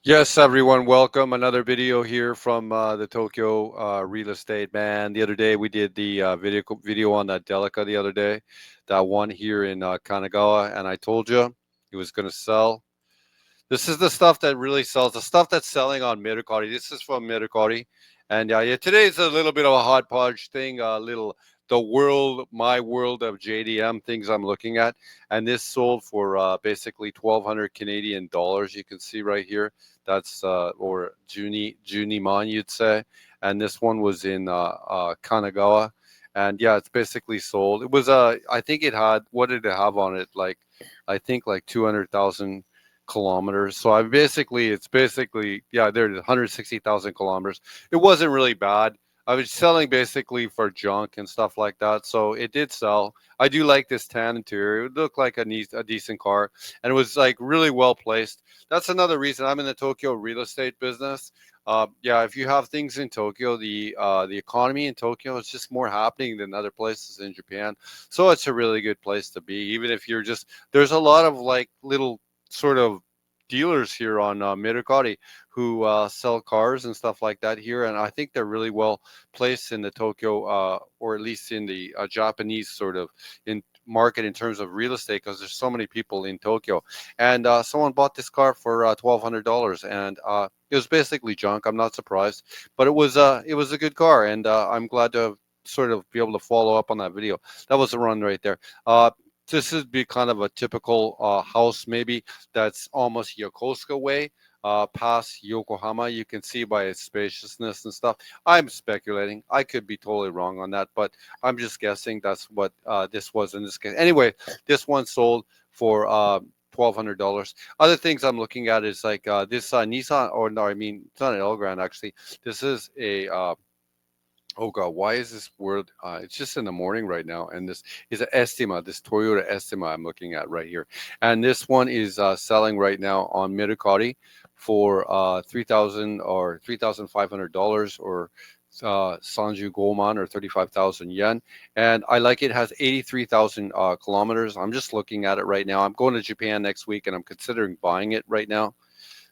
Yes, everyone, welcome. Another video here from the Tokyo real estate man. The other day we did the video on that Delica the other day, that one here in Kanagawa, and I told you it was going to sell. This is the stuff that really sells. The stuff that's selling on Merucari. This is from Merucari, and yeah, today is a little bit of a hodgepodge thing. A little my world of JDM things I'm looking at, and this sold for basically 1,200 Canadian dollars. You can see right here. That's or Juniman, you'd say, and this one was in Kanagawa, and yeah, it's basically sold. It was I think it had, what did it have on it? Like, I think like 200,000 kilometers. So it's basically, yeah, there's 160,000 kilometers. It wasn't really bad. I was selling basically for junk and stuff like that. So it did sell. I do like this tan interior. It looked like a decent car, and it was like really well placed. That's another reason I'm in the Tokyo real estate business. Yeah, if you have things in Tokyo, the economy in Tokyo is just more happening than other places in Japan. So it's a really good place to be. Even if you're just, there's a lot of like little sort of dealers here on Merucari who sell cars and stuff like that here, and I think they're really well placed in the Tokyo, or at least in the Japanese sort of in market in terms of real estate, because there's so many people in Tokyo. And someone bought this car for $1,200, and it was basically junk. I'm not surprised, but it was a good car, and I'm glad to sort of be able to follow up on that video. That was a run right there. This would be kind of a typical house, maybe that's almost Yokosuka way, past Yokohama. You can see by its spaciousness and stuff. I'm speculating. I could be totally wrong on that, but I'm just guessing that's what this was in this case. Anyway, this one sold for $1,200. Other things I'm looking at is like this Nissan, or no, I mean, it's not an Elgrand actually. This is a oh God, why is this word? It's just in the morning right now, and this is an Estima, this Toyota Estima I'm looking at right here, and this one is selling right now on Merucari for 3,000 or $3,500, or Sanju Goman, or 35,000 yen, and I like it. Has 83,000 kilometers. I'm just looking at it right now. I'm going to Japan next week, and I'm considering buying it right now.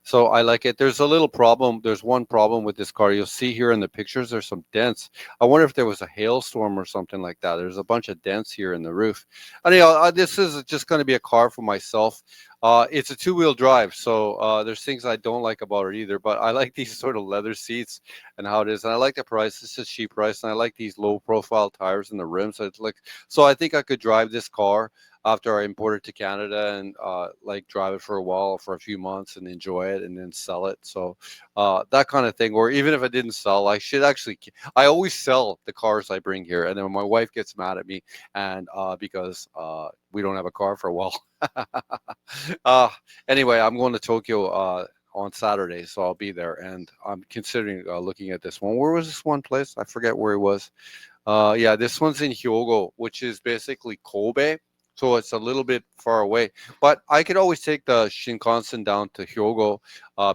So I like it. There's a little problem. There's one problem with this car. You'll see here in the pictures, there's some dents. I wonder if there was a hailstorm or something like that. There's a bunch of dents here in the roof. Anyhow, this is just going to be a car for myself. It's a two-wheel drive, so there's things I don't like about it either. But I like these sort of leather seats and how it is, and I like the price. It's a cheap price, and I like these low-profile tires and the rims. So it's like, so I think I could drive this car after I import it to Canada, and like drive it for a while, for a few months, and enjoy it, and then sell it. So that kind of thing. Or even if I didn't sell, I should actually. I always sell the cars I bring here, and then my wife gets mad at me, and because we don't have a car for a while. uh, anyway, I'm going to Tokyo on Saturday, so I'll be there, and I'm considering looking at this one. Where was this one place? I forget where it was. Yeah, this one's in Hyogo, which is basically Kobe. So it's a little bit far away. But I could always take the Shinkansen down to Hyogo,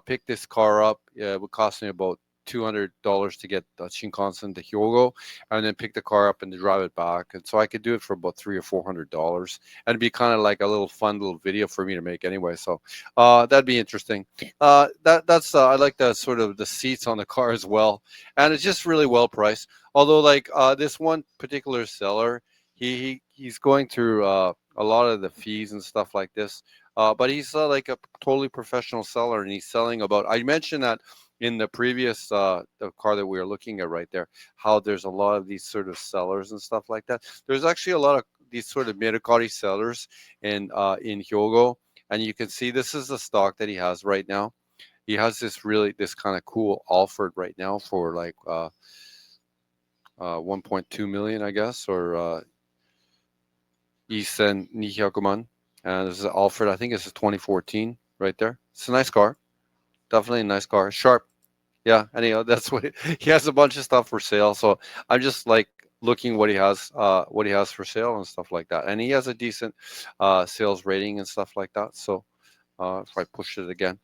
pick this car up. Yeah, it would cost me about $200 to get the Shinkansen to Hyogo, and then pick the car up and drive it back. And so I could do it for about $300 or $400, and it'd be kind of like a little fun little video for me to make anyway. So that'd be interesting. That's I like the sort of the seats on the car as well, and it's just really well priced. Although, like this one particular seller, he's going through a lot of the fees and stuff like this. But he's like a totally professional seller, and he's selling about. I mentioned that in the previous the car that we were looking at right there, how there's a lot of these sort of sellers and stuff like that. There's actually a lot of these sort of Merucari sellers in Hyogo, and you can see this is the stock that he has right now. He has this kind of cool Alford right now for like 1.2 million, I guess, or Isen Nihyakuman. And this is Alfred. I think this is 2014 right there. It's a nice car. Definitely a nice car. Sharp. Yeah. Anyhow, that's he has a bunch of stuff for sale. So I'm just like looking what he has for sale and stuff like that. And he has a decent sales rating and stuff like that. So if I push it again,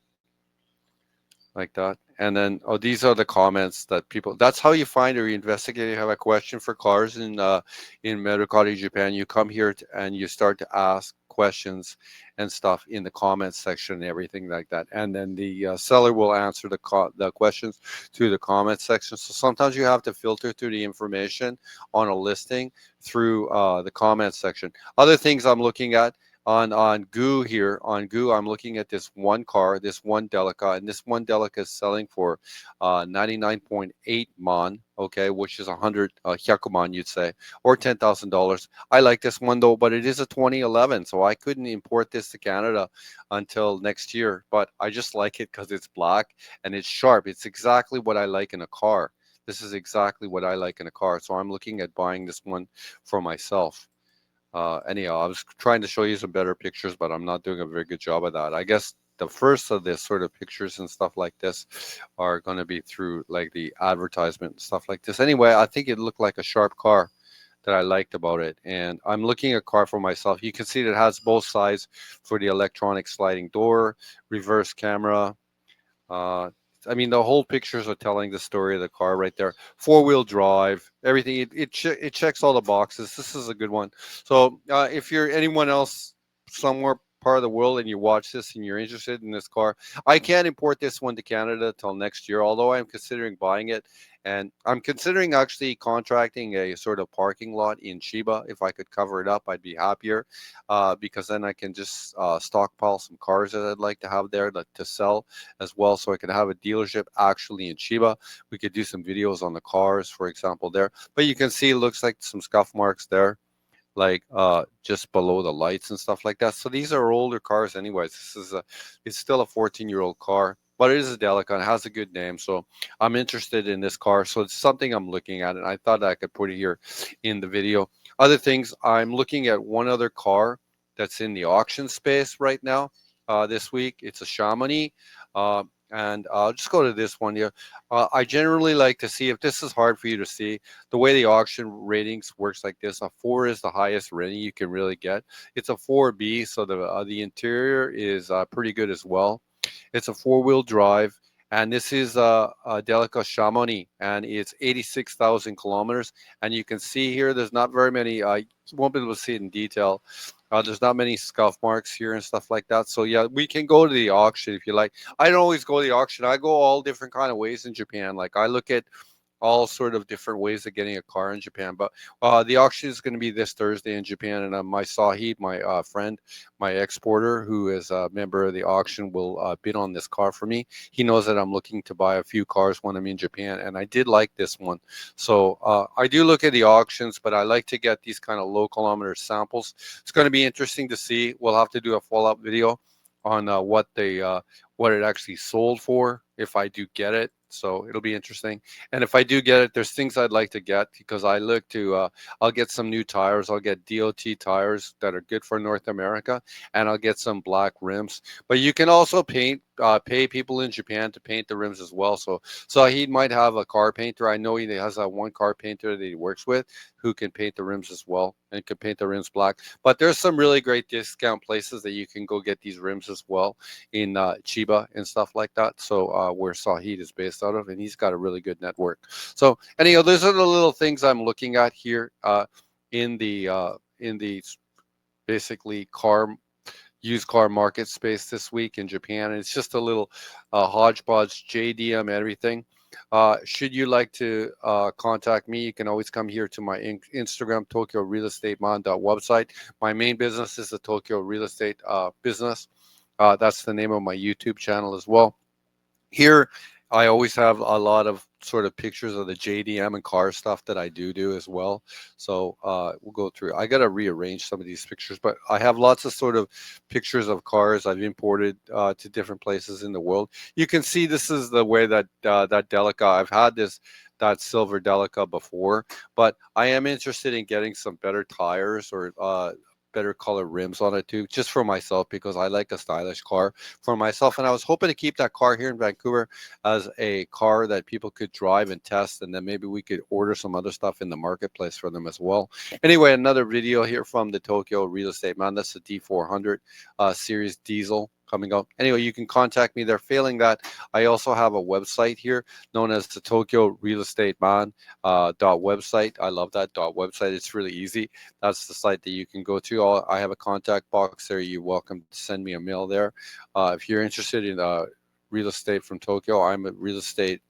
like that. And then, oh, these are the comments that people. That's how you find or you investigate. You have a question for cars in Merucari, Japan. You come here and you start to ask questions and stuff in the comments section and everything like that. And then the seller will answer the questions through the comments section. So sometimes you have to filter through the information on a listing through the comments section. Other things I'm looking at on Goo here on Goo, I'm looking at this one car, this one Delica, and this one Delica is selling for 99.8 mon, okay, which is 100 hyakuman, you'd say, or $10,000. I like this one though, but it is a 2011, so I couldn't import this to Canada until next year. But I just like it because it's black and it's sharp. It's exactly what I like in a car. This is exactly what I like in a car, so I'm looking at buying this one for myself. Anyhow, I was trying to show you some better pictures, but I'm not doing a very good job of that. I guess the first of this sort of pictures and stuff like this are going to be through like the advertisement and stuff like this. Anyway, I think it looked like a sharp car that I liked about it. And I'm looking at a car for myself. You can see that it has both sides for the electronic sliding door, reverse camera, uh, I mean, the whole pictures are telling the story of the car right there. Four-wheel drive, everything. It checks all the boxes. This is a good one. So if you're anyone else somewhere part of the world and you watch this and you're interested in this car, I can't import this one to Canada till next year. Although I'm considering buying it, and I'm considering actually contracting a sort of parking lot in Chiba. If I could cover it up, I'd be happier because then I can just stockpile some cars that I'd like to have there to sell as well, so I could have a dealership actually in Chiba. We could do some videos on the cars, for example, there. But you can see it looks like some scuff marks there, like just below the lights and stuff like that. So these are older cars anyways. It's still a 14-year-old car, but it is a Delica and it has a good name. So I'm interested in this car. So it's something I'm looking at, and I thought I could put it here in the video. Other things, I'm looking at one other car that's in the auction space right now this week. It's a Chamonix. Uh, and I'll just go to this one here. I generally like to see, if this is hard for you to see, the way the auction ratings works like this. A 4 is the highest rating you can really get. It's a 4B, so the interior is pretty good as well. It's a four-wheel drive, and this is a Delica Chamonix, and it's 86,000 kilometers. And you can see here, there's not very many. You won't be able to see it in detail. There's not many scuff marks here and stuff like that. So yeah, we can go to the auction if you like. I don't always go to the auction. I go all different kind of ways in Japan. Like I look at all sort of different ways of getting a car in Japan. But the auction is going to be this Thursday in Japan, and my Sahib, my friend, my exporter, who is a member of the auction, will bid on this car for me. He knows that I'm looking to buy a few cars when I'm in Japan, and I did like this one. So I do look at the auctions, but I like to get these kind of low kilometer samples. It's going to be interesting to see. We'll have to do a follow-up video on what it actually sold for if I do get it. So it'll be interesting. And if I do get it, there's things I'd like to get because I look to, I'll get some new tires. I'll get DOT tires that are good for North America, and I'll get some black rims. But you can also pay people in Japan to paint the rims as well. So he might have a car painter. I know he has a one car painter that he works with who can paint the rims as well and can paint the rims black. But there's some really great discount places that you can go get these rims as well in Chiba and stuff like that. So where Sahid is based out of, and he's got a really good network. So anyhow, those are the little things I'm looking at here in the basically used car market space this week in Japan. And it's just a little hodgepodge, JDM, everything. Should you like to contact me, you can always come here to my Instagram, Tokyo Real Estate website. My main business is the Tokyo Real Estate business. That's the name of my YouTube channel as well. Here, I always have a lot of sort of pictures of the JDM and car stuff that I do as well. So we'll go through. I got to rearrange some of these pictures, but I have lots of sort of pictures of cars I've imported to different places in the world. You can see this is the way that that Delica. I've had that silver Delica before, but I am interested in getting some better tires or better color rims on it too, just for myself, because I like a stylish car for myself. And I was hoping to keep that car here in Vancouver as a car that people could drive and test, and then maybe we could order some other stuff in the marketplace for them as well. Anyway, another video here from the Tokyo Real Estate Man. That's the D400 series diesel coming out. Anyway, you can contact me there. Failing that, I also have a website here known as the Tokyo Real Estate Man dot website. I love that dot website. It's really easy. That's the site that you can go to. I have a contact box there. You're welcome to send me a mail there. If you're interested in real estate from Tokyo, I'm a real estate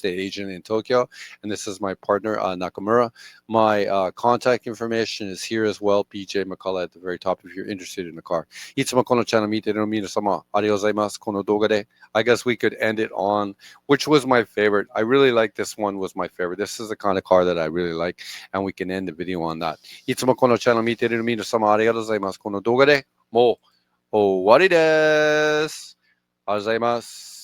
agent in Tokyo, and this is my partner Nakamura. My contact information is here as well. BJ McCullough at the very top if you're interested in the car. いつもこのチャンネル見てる皆様ありがとうございます。この動画で I guess we could end it on which was my favorite. I really like this one was my favorite. This is the kind of car that I really like, and we can end the video on that. いつもこのチャンネル見てる皆様ありがとうございます。この動画でもう終わりです。ありがとうございます。